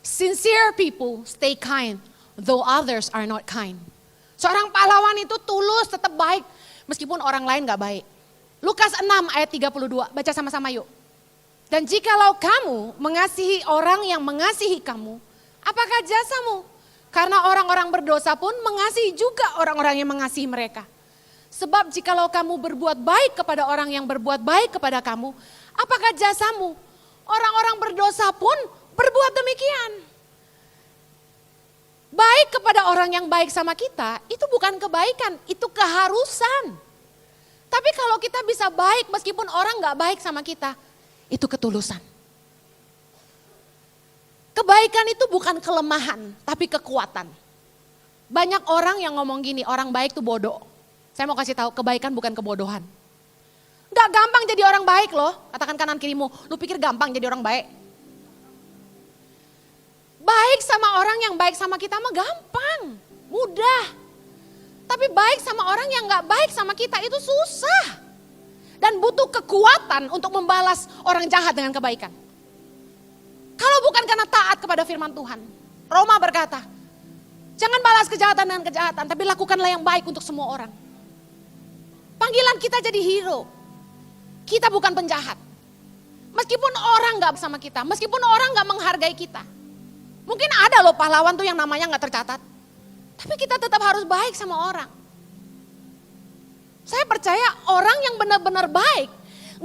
Sincere people stay kind, though others are not kind. Seorang pahlawan itu tulus, tetap baik, meskipun orang lain gak baik. Lukas 6 ayat 32, baca sama-sama yuk. Dan jikalau kamu mengasihi orang yang mengasihi kamu, apakah jasamu? Karena orang-orang berdosa pun mengasihi juga orang-orang yang mengasihi mereka. Sebab jikalau kamu berbuat baik kepada orang yang berbuat baik kepada kamu, apakah jasamu? Orang-orang berdosa pun berbuat demikian. Baik kepada orang yang baik sama kita, itu bukan kebaikan, itu keharusan. Tapi kalau kita bisa baik meskipun orang gak baik sama kita, itu ketulusan. Kebaikan itu bukan kelemahan, tapi kekuatan. Banyak orang yang ngomong gini, orang baik itu bodoh. Saya mau kasih tahu, kebaikan bukan kebodohan. Gak gampang jadi orang baik loh, katakan kanan kirimu, lu pikir gampang jadi orang baik? Baik sama orang yang baik sama kita mah gampang, mudah. Tapi baik sama orang yang gak baik sama kita itu susah. Dan butuh kekuatan untuk membalas orang jahat dengan kebaikan. Kalau bukan karena taat kepada firman Tuhan. Roma berkata, jangan balas kejahatan dengan kejahatan, tapi lakukanlah yang baik untuk semua orang. Panggilan kita jadi hero. Kita bukan penjahat. Meskipun orang gak bersama kita, meskipun orang gak menghargai kita. Mungkin ada loh pahlawan tuh yang namanya gak tercatat. Tapi kita tetap harus baik sama orang. Saya percaya orang yang benar-benar baik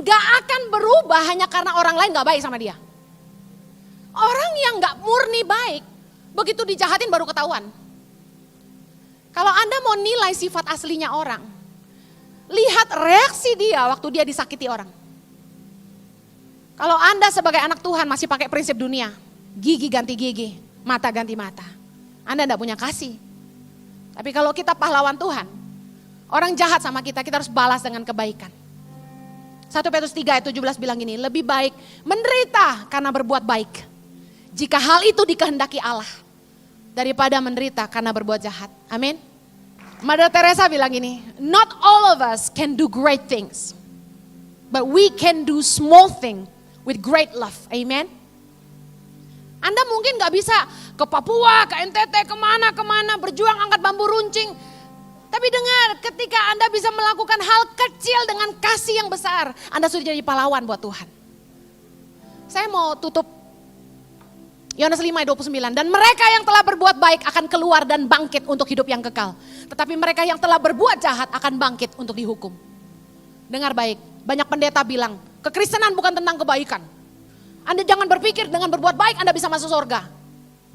gak akan berubah hanya karena orang lain gak baik sama dia. Orang yang gak murni baik, begitu dijahatin baru ketahuan. Kalau Anda mau nilai sifat aslinya orang, lihat reaksi dia waktu dia disakiti orang. Kalau Anda sebagai anak Tuhan masih pakai prinsip dunia, gigi ganti gigi, mata ganti mata. Anda enggak punya kasih. Tapi kalau kita pahlawan Tuhan, orang jahat sama kita, kita harus balas dengan kebaikan. 1 Petrus 3 ayat 17 bilang gini, lebih baik menderita karena berbuat baik. Jika hal itu dikehendaki Allah, daripada menderita karena berbuat jahat. Amin. Mother Teresa bilang gini, not all of us can do great things, but we can do small thing with great love. Amen. Anda mungkin gak bisa ke Papua, ke NTT, kemana-kemana, berjuang angkat bambu runcing. Tapi dengar, ketika Anda bisa melakukan hal kecil dengan kasih yang besar, Anda sudah jadi pahlawan buat Tuhan. Saya mau tutup Yohanes 5 ayat 29. Dan mereka yang telah berbuat baik akan keluar dan bangkit untuk hidup yang kekal. Tetapi mereka yang telah berbuat jahat akan bangkit untuk dihukum. Dengar baik, banyak pendeta bilang, kekristenan bukan tentang kebaikan. Anda jangan berpikir dengan berbuat baik Anda bisa masuk surga.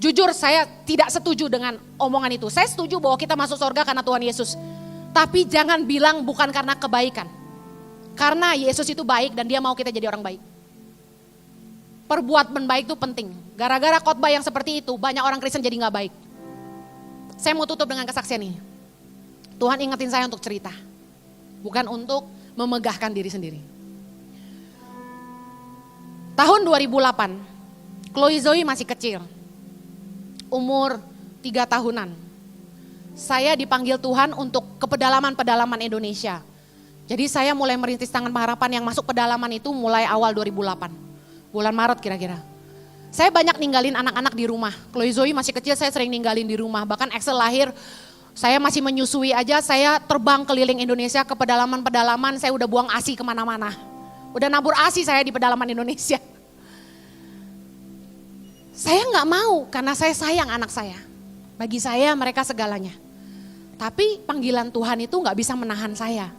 Jujur saya tidak setuju dengan omongan itu. Saya setuju bahwa kita masuk surga karena Tuhan Yesus. Tapi jangan bilang bukan karena kebaikan. Karena Yesus itu baik dan dia mau kita jadi orang baik. Perbuatan baik itu penting. Gara-gara khotbah yang seperti itu banyak orang Kristen jadi gak baik. Saya mau tutup dengan kesaksian ini. Tuhan ingetin saya untuk cerita. Bukan untuk memegahkan diri sendiri. Tahun 2008, Chloe Zoe masih kecil. Umur 3 tahunan. Saya dipanggil Tuhan untuk ke pedalaman-pedalaman Indonesia. Jadi saya mulai merintis tangan pengharapan yang masuk pedalaman itu mulai awal 2008. Bulan Maret kira-kira. Saya banyak ninggalin anak-anak di rumah. Chloe Zoe masih kecil, saya sering ninggalin di rumah. Bahkan Axel lahir, saya masih menyusui aja, saya terbang keliling Indonesia ke pedalaman-pedalaman, saya udah buang ASI kemana-mana. Udah nabur ASI saya di pedalaman Indonesia. Saya gak mau karena saya sayang anak saya. Bagi saya mereka segalanya. Tapi panggilan Tuhan itu gak bisa menahan saya.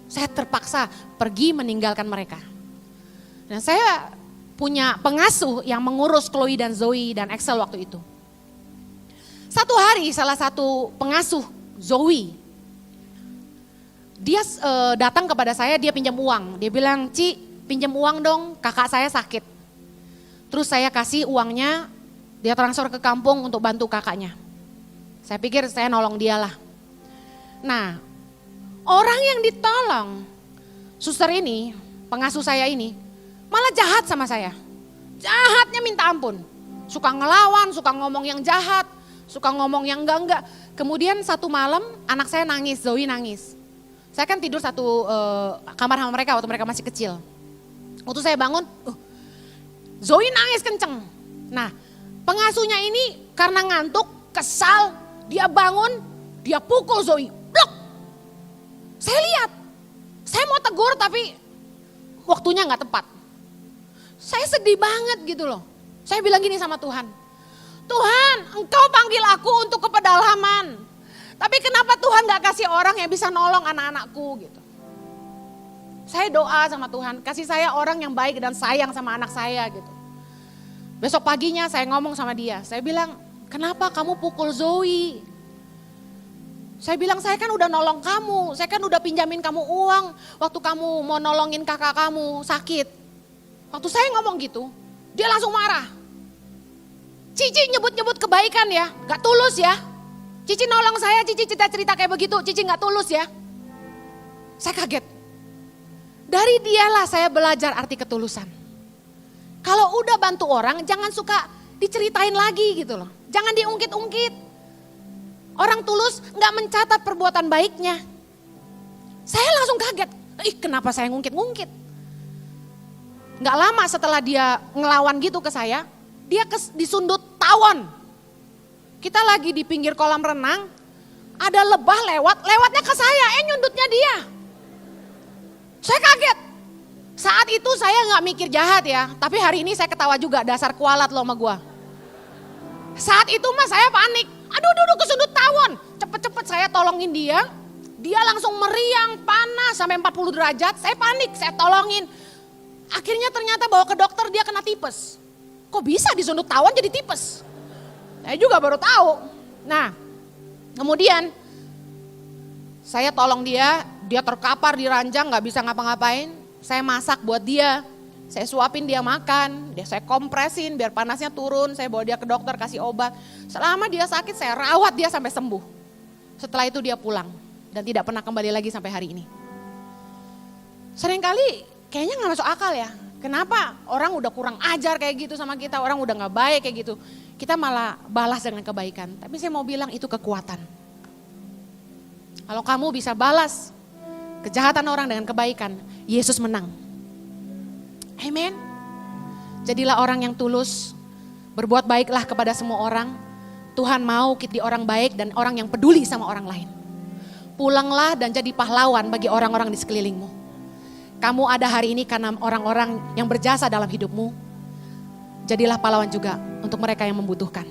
Saya terpaksa pergi meninggalkan mereka. Dan saya punya pengasuh yang mengurus Chloe dan Zoe dan Axel waktu itu. Satu hari salah satu pengasuh Zoe, dia datang kepada saya, dia pinjam uang. Dia bilang, Ci pinjam uang dong, kakak saya sakit. Terus saya kasih uangnya, dia transfer ke kampung untuk bantu kakaknya. Saya pikir saya nolong dia lah. Nah, orang yang ditolong, suster ini, pengasuh saya ini, malah jahat sama saya. Jahatnya minta ampun. Suka ngelawan, suka ngomong yang jahat, suka ngomong yang enggak. Kemudian satu malam anak saya nangis, Zoe nangis. Saya kan tidur satu kamar sama mereka waktu mereka masih kecil. Waktu saya bangun, Zoe nangis kenceng. Nah, Pengasuhnya ini karena ngantuk, kesal, dia bangun, dia pukul Zoe. Blok! Saya lihat, saya mau tegur tapi waktunya gak tepat. Saya sedih banget gitu loh. Saya bilang gini sama Tuhan, Tuhan, Engkau panggil aku untuk ke pedalaman. Tapi kenapa Tuhan gak kasih orang yang bisa nolong anak-anakku gitu. Saya doa sama Tuhan, kasih saya orang yang baik dan sayang sama anak saya gitu. Besok paginya saya ngomong sama dia, saya bilang, kenapa kamu pukul Zoe? Saya bilang, saya kan udah nolong kamu, saya kan udah pinjamin kamu uang waktu kamu mau nolongin kakak kamu sakit. Waktu saya ngomong gitu, dia langsung marah. Cici nyebut-nyebut kebaikan ya, gak tulus ya. Cici nolong saya, Cici cerita-cerita kayak begitu, Cici gak tulus ya. Saya kaget. Dari dialah saya belajar arti ketulusan. Kalau udah bantu orang jangan suka diceritain lagi gitu loh. Jangan diungkit-ungkit. Orang tulus gak mencatat perbuatan baiknya. Saya langsung kaget. Kenapa saya ngungkit-ngungkit? Gak lama setelah dia ngelawan gitu ke saya, dia disundut tawon. Kita lagi di pinggir kolam renang, ada lebah lewatnya ke saya, nyundutnya dia. Saya kaget. Saat itu saya gak mikir jahat ya, tapi hari ini saya ketawa juga, dasar kualat lo sama gua. Saat itu mah saya panik, aduh kesundut tawon. Cepet-cepet saya tolongin dia langsung meriang, panas sampai 40 derajat, saya panik, saya tolongin. Akhirnya ternyata bawa ke dokter dia kena tipes. Kok bisa disundut tawon jadi tipes? Saya juga baru tahu. Nah, kemudian saya tolong dia terkapar di ranjang gak bisa ngapa-ngapain. Saya masak buat dia, saya suapin dia makan, saya kompresin biar panasnya turun, saya bawa dia ke dokter kasih obat. Selama dia sakit saya rawat dia sampai sembuh. Setelah itu dia pulang dan tidak pernah kembali lagi sampai hari ini. Seringkali kayaknya gak masuk akal ya, kenapa orang udah kurang ajar kayak gitu sama kita, orang udah gak baik kayak gitu. Kita malah balas dengan kebaikan, tapi saya mau bilang itu kekuatan. Kalau kamu bisa balas kejahatan orang dengan kebaikan, Yesus menang. Amin. Jadilah orang yang tulus, berbuat baiklah kepada semua orang. Tuhan mau kita jadi orang baik dan orang yang peduli sama orang lain. Pulanglah dan jadi pahlawan bagi orang-orang di sekelilingmu. Kamu ada hari ini karena orang-orang yang berjasa dalam hidupmu. Jadilah pahlawan juga untuk mereka yang membutuhkan.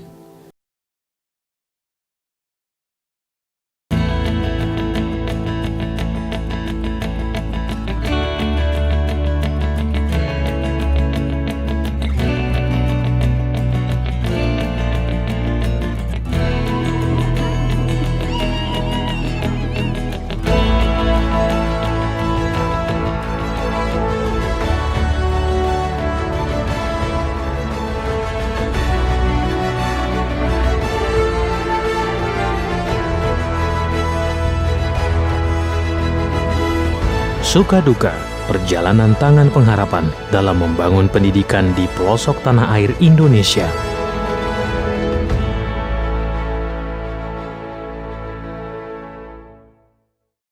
Suka duka, perjalanan tangan pengharapan dalam membangun pendidikan di pelosok tanah air Indonesia.